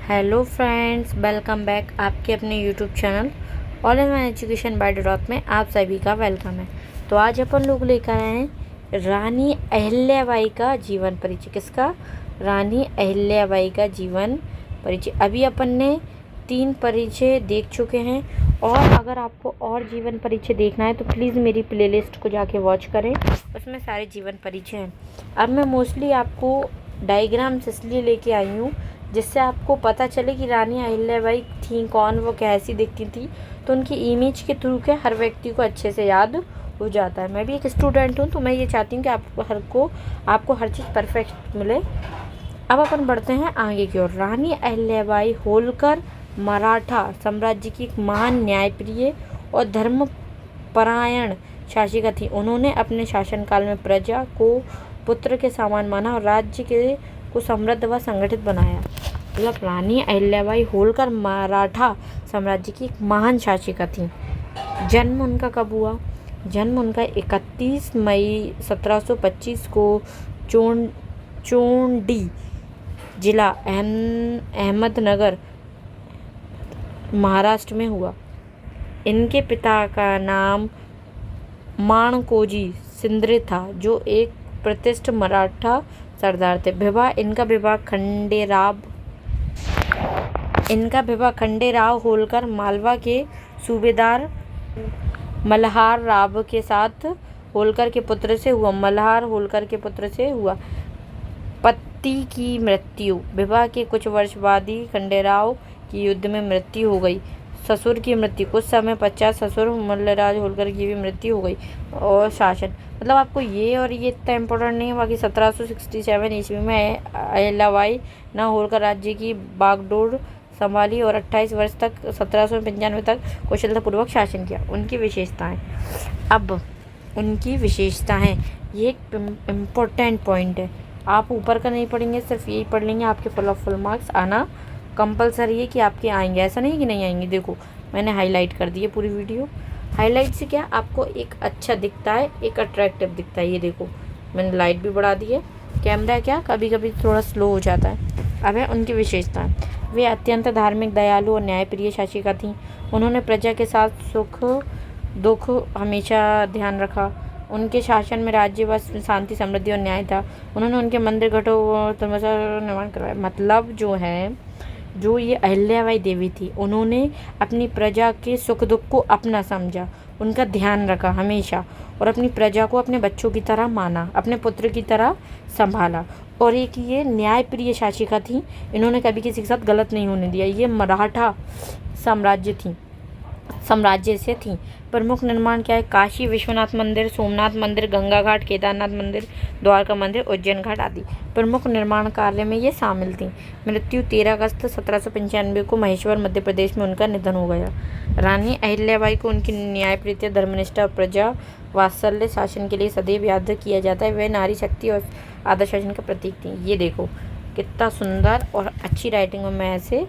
Hello friends, welcome back आपके अपने YouTube channel all in one education by dot में आप सभी का वेलकम है। तो आज अपन लोग लेकर आए हैं रानी अहिल्याबाई का जीवन परिचय। किसका? रानी अहिल्याबाई का जीवन परिचय। अभी अपन ने 3 परिचय देख चुके हैं और अगर आपको और जीवन परिचय देखना है तो प्लीज़ मेरी प्लेलिस्ट को जाके वॉच करें, उसमें सारे जीवन परिचय हैं। अब मैं मोस्टली आपको डायग्राम्स इसलिए लेके आई हूँ जिससे आपको पता चले कि रानी अहिल्याबाई थी कौन, वो कैसी दिखती थी, तो उनकी इमेज के थ्रू के हर व्यक्ति को अच्छे से याद हो जाता है। मैं भी एक स्टूडेंट हूँ तो मैं ये चाहती हूँ कि आपको हर चीज़ परफेक्ट मिले। अब अपन बढ़ते हैं आगे की ओर। रानी अहिल्याबाई होलकर मराठा साम्राज्य की एक महान न्यायप्रिय और धर्मपरायण शासिका थी। उन्होंने अपने शासनकाल में प्रजा को पुत्र के समान माना और राज्य को समृद्ध व संगठित बनाया। मतलब रानी अहिल्याबाई होलकर मराठा साम्राज्य की एक महान शासिका थी। जन्म उनका कब हुआ? जन्म उनका 31 मई 1725 को चोंडी जिला अहमदनगर महाराष्ट्र में हुआ। इनके पिता का नाम माणकोजी शिंदे था जो एक प्रतिष्ठित मराठा सरदार थे। इनका विवाह खंडेराव होलकर मालवा के सूबेदार मल्हार राव के साथ होलकर के पुत्र से हुआ। पति की मृत्यु। विवाह के कुछ वर्ष बाद ही खंडेराव की युद्ध में मृत्यु हो गई। ससुर की मृत्यु। कुछ समय पश्चात ससुर मल्लराज होलकर की भी मृत्यु हो गई। और शासन, मतलब आपको ये इतना इम्पोर्टेंट नहीं है। बाकी 1767 ईस्वी में अहिल्याबाई ने होलकर राज्य की बागडोर संभाली और 28 वर्ष तक 1795 तक कुशलतापूर्वक शासन किया। उनकी विशेषताएं, ये एक इम्पोर्टेंट पॉइंट है। आप ऊपर का नहीं पढ़ेंगे, सिर्फ यही पढ़ लेंगे, आपके फुल मार्क्स आना कंपलसरी है कि आपके आएंगे। ऐसा नहीं कि नहीं आएंगे। देखो मैंने हाईलाइट कर दी है पूरी वीडियो। हाईलाइट से क्या आपको एक अच्छा दिखता है, एक अट्रैक्टिव दिखता है। ये देखो मैंने लाइट भी बढ़ा दी है। कैमरा क्या कभी कभी थोड़ा स्लो हो जाता है। अब है उनकी विशेषताएं। वे अत्यंत धार्मिक, दयालु और न्यायप्रिय शासिका थीं। उन्होंने प्रजा के साथ सुख दुख हमेशा ध्यान रखा। उनके शासन में राज्य व शांति, समृद्धि और न्याय था। उन्होंने उनके मंदिर, घाटों और निर्माण करवाया। मतलब जो ये अहिल्याबाई देवी थी, उन्होंने अपनी प्रजा के सुख दुख को अपना समझा, उनका ध्यान रखा हमेशा और अपनी प्रजा को अपने बच्चों की तरह माना, अपने पुत्र की तरह संभाला। और एक ये न्यायप्रिय शासिका थी। इन्होंने कभी किसी के साथ गलत नहीं होने दिया। ये मराठा साम्राज्य से थी। प्रमुख निर्माण क्या है? काशी विश्वनाथ मंदिर, सोमनाथ मंदिर, गंगा घाट, केदारनाथ मंदिर, द्वारका मंदिर, उज्जैन घाट आदि प्रमुख निर्माण कार्य में ये शामिल थी। मृत्यु 13 अगस्त 1795 को महेश्वर मध्य प्रदेश में उनका निधन हो गया। रानी अहिल्याबाई को उनकी न्यायप्रियता, धर्मनिष्ठा और प्रजा वात्सल्य शासन के लिए सदैव याद किया जाता है। वह नारी शक्ति और आदर्श शासन का प्रतीक थी। ये देखो कितना सुंदर और अच्छी राइटिंग में मैं ऐसे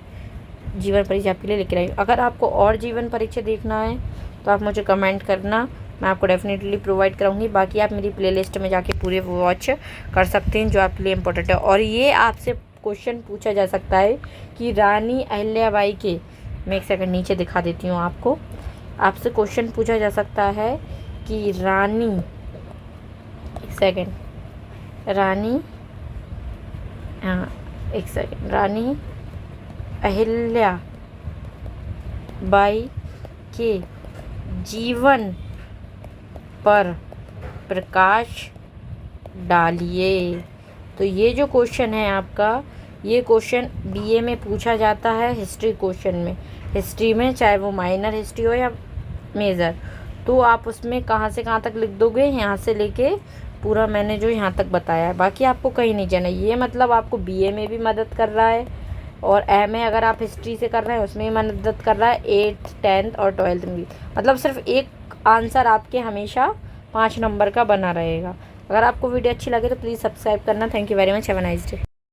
जीवन परिचय आपके लिए लेकर आई हूँ। अगर आपको और जीवन परिचय देखना है तो आप मुझे कमेंट करना, मैं आपको डेफिनेटली प्रोवाइड कराऊंगी। बाकी आप मेरी प्लेलिस्ट में जाके पूरे वॉच कर सकते हैं जो आपके लिए इम्पोर्टेंट है। और ये आपसे क्वेश्चन पूछा जा सकता है कि रानी अहिल्याबाई के, मैं एक सेकंड नीचे दिखा देती हूँ आपको। आपसे क्वेश्चन पूछा जा सकता है कि रानी अहिल्याबाई के जीवन पर प्रकाश डालिए। तो ये जो क्वेश्चन है आपका, ये क्वेश्चन बीए में पूछा जाता है हिस्ट्री क्वेश्चन में। हिस्ट्री में चाहे वो माइनर हिस्ट्री हो या मेजर, तो आप उसमें कहाँ से कहाँ तक लिख दोगे, यहाँ से लेके पूरा मैंने जो यहाँ तक बताया है। बाकी आपको कहीं नहीं जाना। ये मतलब आपको बीए में भी मदद कर रहा है और एमए अगर आप हिस्ट्री से कर रहे हैं उसमें भी मदद कर रहा है, 8th 10th और 12th में भी। मतलब सिर्फ एक आंसर आपके हमेशा 5 नंबर का बना रहेगा। अगर आपको वीडियो अच्छी लगे तो प्लीज़ सब्सक्राइब करना। Thank you very much. Have a nice day.